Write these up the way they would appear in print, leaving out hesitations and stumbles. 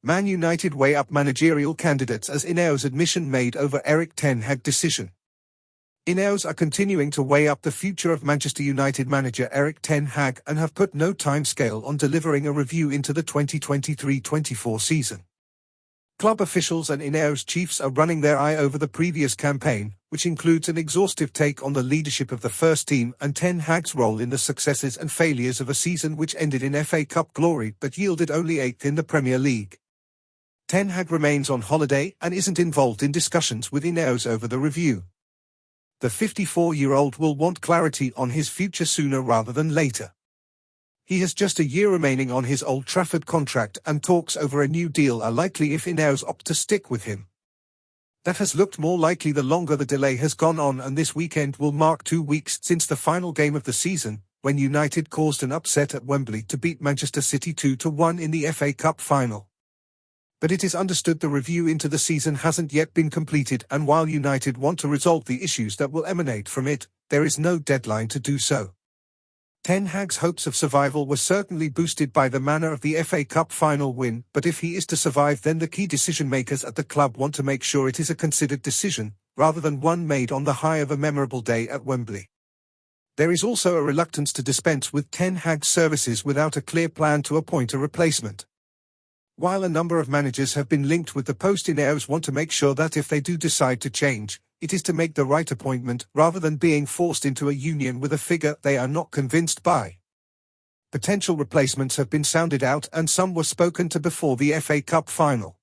Man United weigh up managerial candidates as Ineos admission made over Erik Ten Hag decision. Ineos are continuing to weigh up the future of Manchester United manager Erik Ten Hag and have put no timescale on delivering a review into the 2023-24 season. Club officials and Ineos chiefs are running their eye over the previous campaign, which includes an exhaustive take on the leadership of the first team and Ten Hag's role in the successes and failures of a season which ended in FA Cup glory but yielded only 8th in the Premier League. Ten Hag remains on holiday and isn't involved in discussions with Ineos over the review. The 54-year-old will want clarity on his future sooner rather than later. He has just a year remaining on his Old Trafford contract and talks over a new deal are likely if Ineos opt to stick with him. That has looked more likely the longer the delay has gone on, and this weekend will mark 2 weeks since the final game of the season, when United caused an upset at Wembley to beat Manchester City 2-1 in the FA Cup final. But it is understood the review into the season hasn't yet been completed, and while United want to resolve the issues that will emanate from it, there is no deadline to do so. Ten Hag's hopes of survival were certainly boosted by the manner of the FA Cup final win, but if he is to survive, then the key decision-makers at the club want to make sure it is a considered decision, rather than one made on the high of a memorable day at Wembley. There is also a reluctance to dispense with Ten Hag's services without a clear plan to appoint a replacement. While a number of managers have been linked with the post, Ineos want to make sure that if they do decide to change, it is to make the right appointment rather than being forced into a union with a figure they are not convinced by. Potential replacements have been sounded out and some were spoken to before the FA Cup final.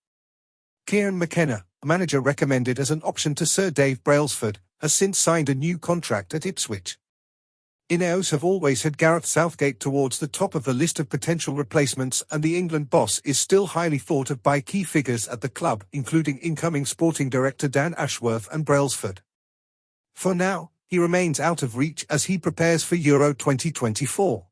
Kieran McKenna, a manager recommended as an option to Sir Dave Brailsford, has since signed a new contract at Ipswich. Ineos have always had Gareth Southgate towards the top of the list of potential replacements, and the England boss is still highly thought of by key figures at the club, including incoming sporting director Dan Ashworth and Brailsford. For now, he remains out of reach as he prepares for Euro 2024.